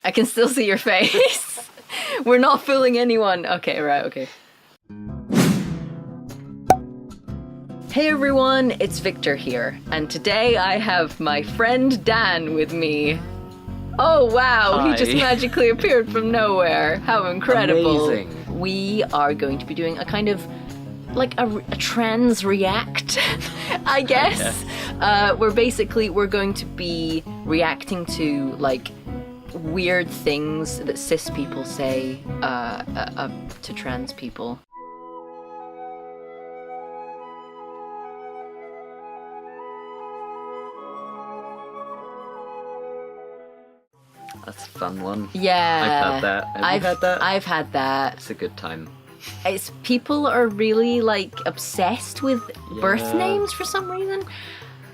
I can still see your face. We're not fooling anyone. Okay, right, okay. Hey everyone, it's Victor here, and today I have my friend Dan with me. Oh wow, Hi. he just magically appeared from nowhere. How incredible. Amazing. We are going to be doing a kind of like a trans react, I guess. Yeah. We're going to be reacting to like weird things that cis people say to trans people. That's a fun one. Yeah. I've had that. Have you had that? I've had that. It's a good time. It's people are really like obsessed with birth Yeah. names for some reason,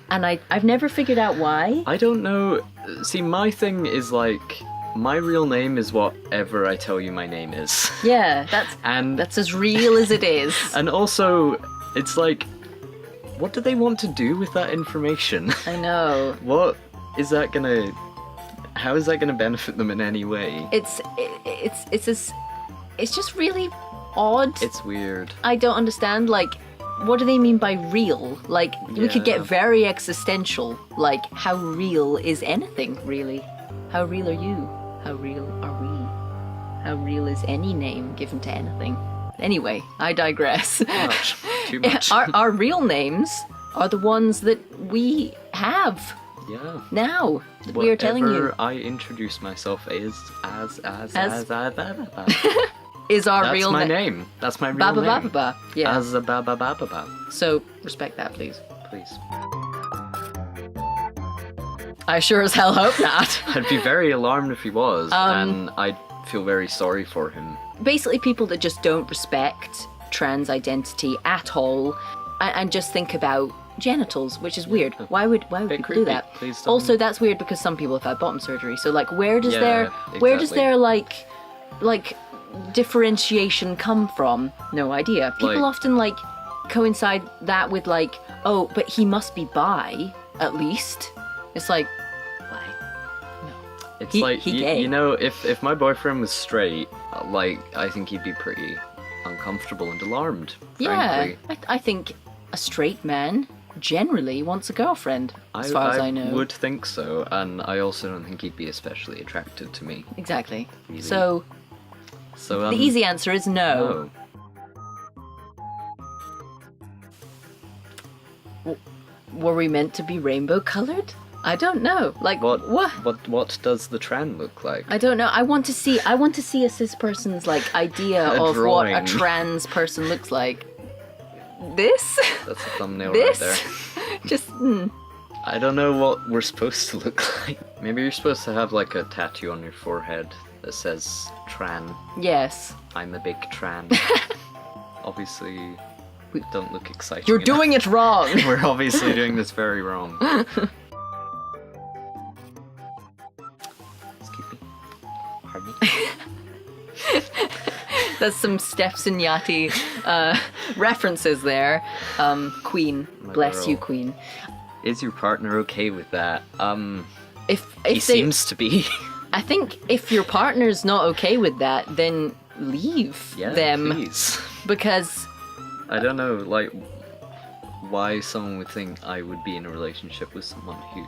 and I've never figured out why. I don't know. See, my thing is like, my real name is whatever I tell you my name is. Yeah, And that's as real as it is. and also, it's like, what do they want to do with that information? I know. What is that gonna? How is that gonna benefit them in any way? It's just really odd. It's weird. I don't understand. Like, what do they mean by real? Like, we could get Yeah. very existential. Like, how real is anything, really? How real are you? How real are we? How real is any name given to anything? Anyway, I digress. Much. Too much. Our real names are the ones that we have Yeah. now. That we are telling you Whatever I introduce myself as is our that's real my name. That's my real Ba ba ba name. ba ba. Yeah. As a ba ba ba ba ba. So respect that, please. Please. I sure as hell hope not. I'd be very alarmed if he was, and I'd feel very sorry for him. Basically, people that just don't respect trans identity at all, and just think about genitals, which is weird. Why would people do creepy. that? Please don't. Also, that's weird because some people have had bottom surgery. So, like, where does Yeah, their exactly. like differentiation come from? No idea. People Like- often like coincide that with like, oh, but he must be bi at least. It's like, why? It's He- like, he you, gay. you know, if my boyfriend was straight, like, I think he'd be pretty uncomfortable and alarmed, frankly. Yeah, I think a straight man generally wants a girlfriend, as far as I know. would think so, and I also don't think he'd be especially attracted to me. Exactly. Really. So So, the easy answer is no. no. Were we meant to be rainbow colored? I don't know. Like What does the tran look like? I don't know. I want to see a cis person's like idea A of what a drawing. trans person looks like. This? That's a thumbnail This? right there. Just I don't know what we're supposed to look like. Maybe you're supposed to have like a tattoo on your forehead that says Tran. yes. I'm a big Tran. Obviously, we don't look exciting. You're enough. doing it wrong. We're obviously doing this very wrong. Excuse me. Pardon me. That's some Steph's and Yachty references there. Queen. My Bless you, girl. Queen. Is your partner okay with that? If He they, seems to be. I think if your partner's not okay with that, then leave Yeah, them please. because I don't know, like, why someone would think I would be in a relationship with someone who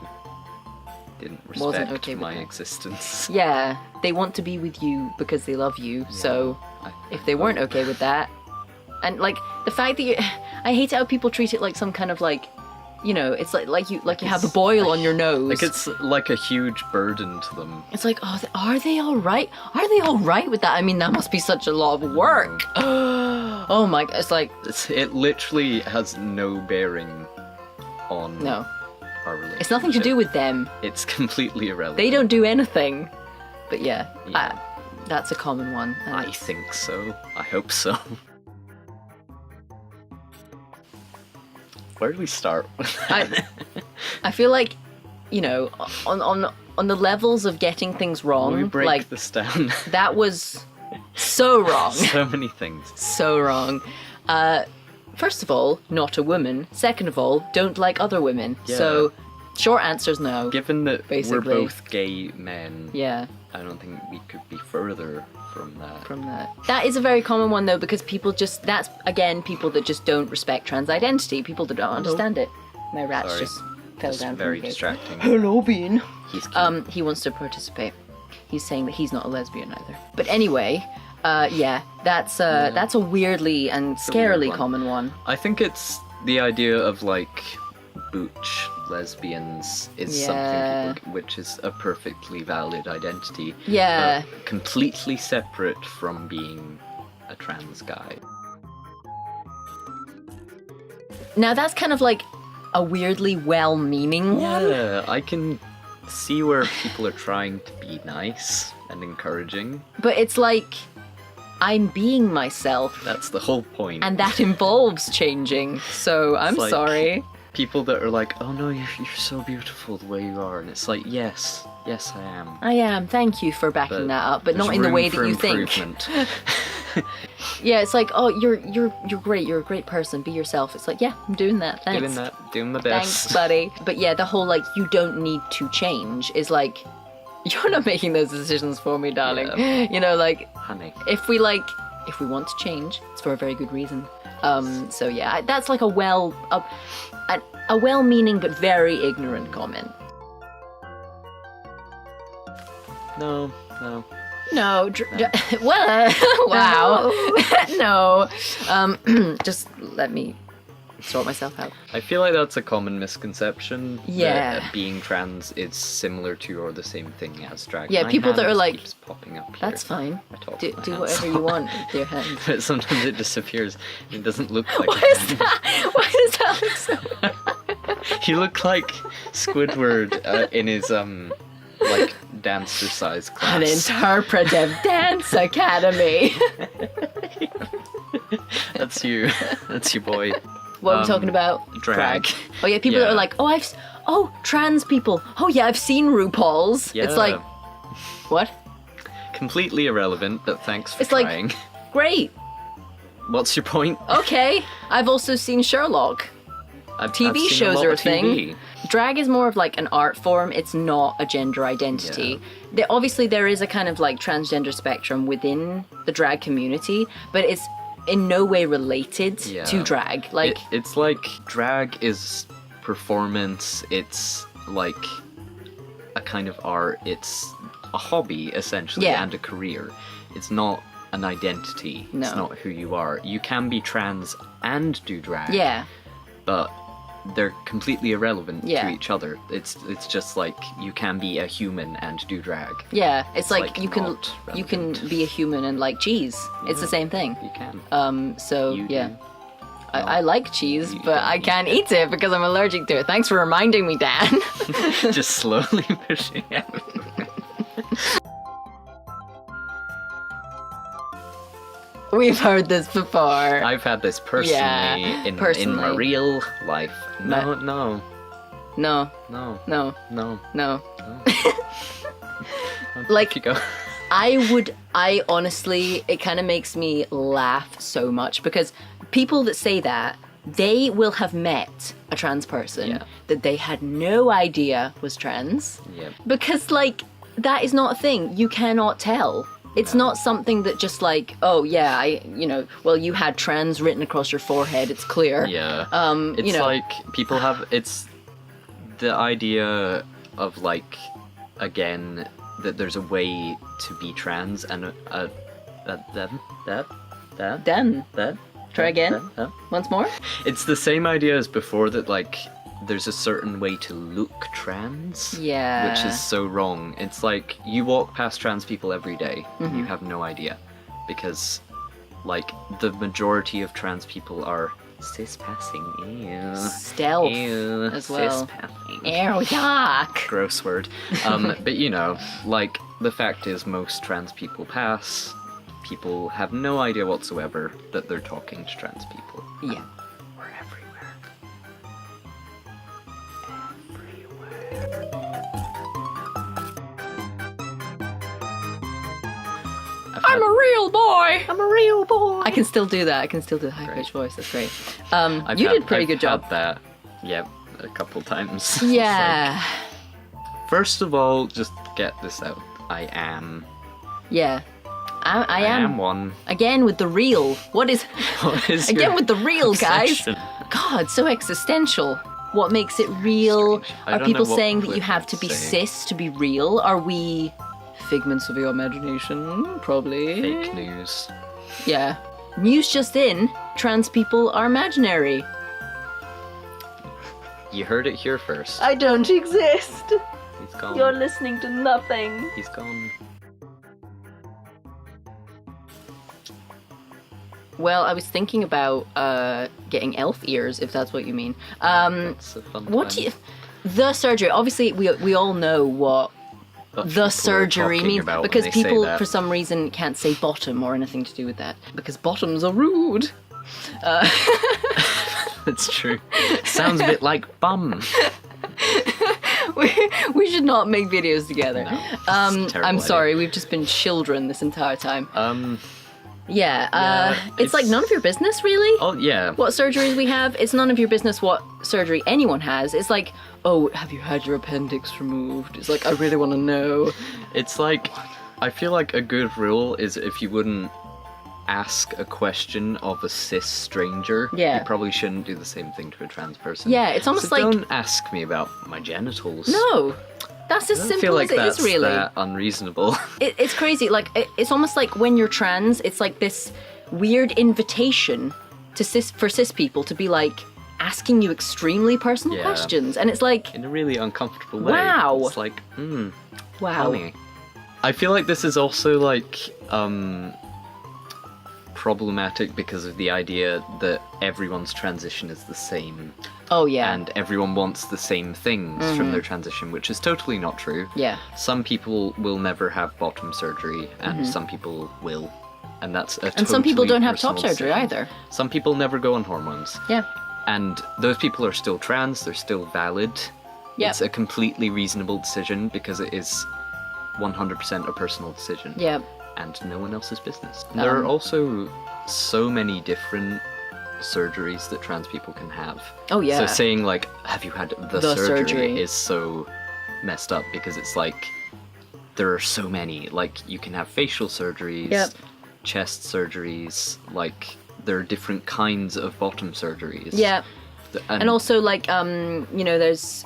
didn't Wasn't respect okay with my that. existence. yeah, they want to be with you because they love you. So if they weren't okay with that, and like the fact that I hate how people treat it like some kind of like, you know, it's like you have a boil on your nose. Like it's like a huge burden to them. It's like, oh, are they all right? Are they all right with that? I mean, that must be such a lot of work. Oh my god, it's like It literally has no bearing on no, our relationship. it's nothing to do with them. It's completely irrelevant. They don't do anything. But yeah, Yeah. that's a common one. And I think so. I hope so. Where do we start with that? I feel like, you know, on the levels of getting things wrong, we break like this down. that was so wrong. So many things. So wrong. First of all, not a woman. Second of all, don't like other women. Yeah. So, short answer's no. Given that Basically. we're both gay men, Yeah. I don't think we could be further from that. From that. That is a very common one though, because people just, that's again people that just don't respect trans identity, people that don't understand it. My rat's Sorry. just fell down. Very from the gate. distracting. Hello, Bean. He's cute. He wants to participate. He's saying that he's not a lesbian either. But anyway, yeah, that's a weirdly and scarily one. common one. I think it's the idea of like butch lesbians is Yeah. something people, which is a perfectly valid identity. Yeah. but completely separate from being a trans guy. Now that's kind of like a weirdly well-meaning one. Yeah, I can see where people are trying to be nice and encouraging. But it's like, I'm being myself, That's the whole point. and that involves changing. So I'm like- sorry. People that are like, oh no, you're so beautiful the way you are, and it's like, yes, I am. I am. Thank you for backing that up, but there's not in the room way for that you think. improvement. Yeah, it's like, oh, you're great. You're a great person. Be yourself. It's like, yeah, I'm doing that. Thanks. Doing my Thanks, best. buddy. But yeah, the whole like you don't need to change is like, you're not making those decisions for me, darling. Yeah. You know, like Honey. if we want to change, it's for a very good reason. So yeah, that's like a well-meaning but very ignorant comment. No. No, well, wow, no. Just let me sort myself out. I feel like that's a common misconception. Yeah. That being trans is similar to or the same thing as drag. Yeah, My people that are hand like, keeps popping up here. That's fine. I talk Do with my hands whatever a you lot. want with your hands. But sometimes it disappears. It doesn't look like Why a is hand. that? Why does that look so? You look like Squidward in his like dancer-size An class. interpretive dance academy. That's you. That's your boy. What are we talking about? Drag. Oh yeah, people that Yeah. are like, oh, trans people. Oh yeah, I've seen RuPaul's. Yeah. It's like, what? Completely irrelevant, but thanks for It's like- trying. Great. What's your point? Okay. I've also seen Sherlock. I've TV seen shows lot are a of thing. TV. Drag is more of like an art form. It's not a gender identity. Obviously, there is a kind of like transgender spectrum within the drag community, but it's in no way related Yeah. to drag. Like, It's like drag is performance. It's like a kind of art. It's a hobby essentially Yeah. and a career. It's not an identity. No. It's not who you are. You can be trans and do drag. yeah. But they're completely irrelevant Yeah. to each other. It's just like you can be a human and do drag. Yeah, it's like, like you can not be a human and like cheese. It's the same thing. You can. So You yeah, do. I like cheese, You but don't I eat can't it. eat it because I'm allergic to it. Thanks for reminding me, Dan. Just slowly pushing it. We've heard this before. I've had this personally, Yeah, in personally. my real life. No, no, No, no, no, no. no. Like Like, you go. I honestly, it kind of makes me laugh so much because people that say that, they will have met a trans person Yeah. that they had no idea was trans. Yep. Because, like, that is not a thing. You cannot tell. It's not something that just like, oh yeah, well, you had trans written across your forehead. It's clear. Yeah. You It's know. like people have. It's the idea of like, again, that there's a way to be trans and that. Try again. Once more. It's the same idea as before that like there's a certain way to look trans. Yeah. Which is so wrong. It's like you walk past trans people every day, Mm-hmm. you have no idea. Because like the majority of trans people are cis-passing. Ew. Stealth Ew. as well. Cis-passing. Ew, yuck. Gross word. But you know, like the fact is most trans people pass. People have no idea whatsoever that they're talking to trans people. Yeah. We're everywhere. I'm a real boy. I'm a real boy. I can still do that. I can still do the high pitched voice. That's great. You did a pretty good job. I've had that. Yep, a couple times. It's Yeah. like, first of all, just get this out. I am. Yeah. I am one. Again with the real. What is again your with the real, guys? obsession? God, so existential. What makes it real? Strange. I Are don't people know what saying that you Cliff have would to be say. cis to be real? Are we figments of your imagination? Probably. Fake news. Yeah. News just in, trans people are imaginary. You heard it here first. I don't exist. He's gone. You're listening to nothing. He's gone. Well, I was thinking about getting elf ears, if that's what you mean. That's a fun What time. do you... The surgery, obviously we all know what But the people are surgery talking means, about when because they say people that. for some reason can't say bottom or anything to do with that, because bottoms are rude. That's true. Sounds a bit like bum. we should not make videos together. No, it's a terrible I'm idea. sorry, we've just been children this entire time. Yeah, It's like none of your business, really. Oh yeah. What surgeries we have, it's none of your business what surgery anyone has. It's like, oh, have you had your appendix removed? It's like, I really want to know. It's like, I feel like a good rule is if you wouldn't ask a question of a cis stranger, Yeah. you probably shouldn't do the same thing to a trans person. Yeah, it's almost So like... don't ask me about my genitals. No, that's as I don't simple feel like as it that's is, really. that unreasonable. It's crazy. Like, it's almost like when you're trans, it's like this weird invitation to for cis people to be like asking you extremely personal Yeah. questions, and it's like, In a really uncomfortable way. Wow. It's like, wow. funny. I feel like this is also like problematic because of the idea that everyone's transition is the same Oh yeah, and everyone wants the same things from their transition, which is totally not true. yeah, Some people will never have bottom surgery and some people will. And that's a and some people totally don't have top personal surgery decision. either. Some people never go on hormones. Yeah, And those people are still trans, they're still valid. Yep. It's a completely reasonable decision because it is 100% a personal decision. yeah, And no one else's business. There are also so many different surgeries that trans people can have. Oh, yeah. So saying like, have you had the The surgery surgery. is so messed up because it's like, there are so many. Like, you can have facial surgeries, Yep. chest surgeries, like, there are different kinds of bottom surgeries. yeah. And, And also, like, you know, there's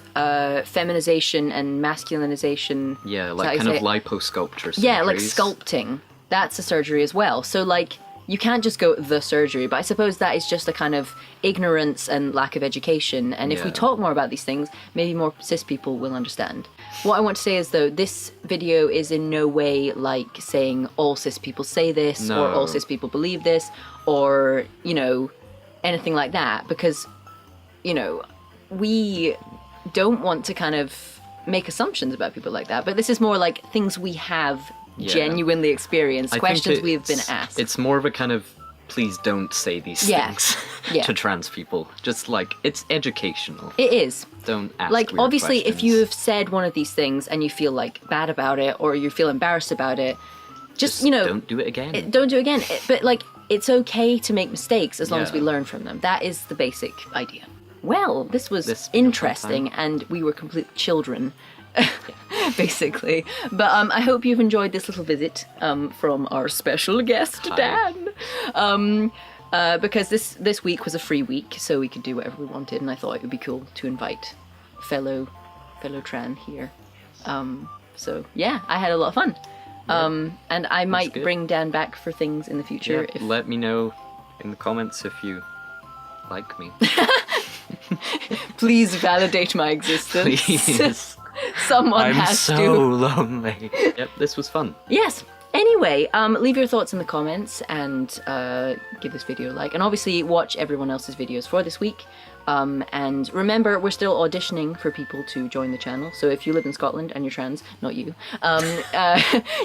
feminization and masculinization. yeah, Is that how like you kind of say it? liposculpture surgeries. Yeah, like sculpting. That's a surgery as well. So, like, you can't just go the surgery, but I suppose that is just a kind of ignorance and lack of education. And if we Yeah. talk more about these things, maybe more cis people will understand. What I want to say is, though, this video is in no way like saying all cis people say this, or all No. cis people believe this, or, you know, anything like that, because, you know, we don't want to kind of make assumptions about people like that, but this is more like things we have Yeah. genuinely experienced, I think questions we have been it's- asked. It's more of a kind of, please don't say these Yeah. things Yeah. to trans people. Just like, it's educational. It is. Don't ask Like, weird obviously, if you questions. have said one of these things and you feel like bad about it, or you feel embarrassed about it, just, you know, don't do it again. don't do it again. But, like, it's okay to make mistakes as long as Yeah. we learn from them. That is the basic idea. Well, this was This has been a fun interesting, and we were complete children, basically. But I hope you've enjoyed this little visit from our special guest, Hi. Dan. Because this week was a free week, so we could do whatever we wanted, and I thought it would be cool to invite fellow Tran here. So yeah, I had a lot of fun. And I might good. bring Dan back for things in the future. Yeah, if let me know in the comments if you like me. Please validate my existence. Please. Someone I'm has so to. lonely. Yep, this was fun. Yes. Anyway, leave your thoughts in the comments and give this video a like. And obviously watch everyone else's videos for this week. And remember, we're still auditioning for people to join the channel. So if you live in Scotland and you're trans, not you,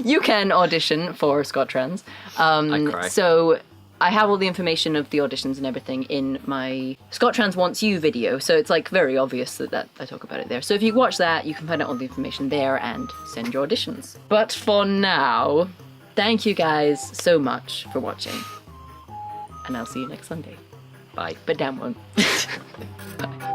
you can audition for scotTRANS. I cry. So I have all the information of the auditions and everything in my scotTRANS Wants You video. So it's like very obvious that I talk about it there. So if you watch that, you can find out all the information there and send your auditions. But for now, thank you guys so much for watching. And I'll see you next Sunday. Bye. But damn won't. Bye.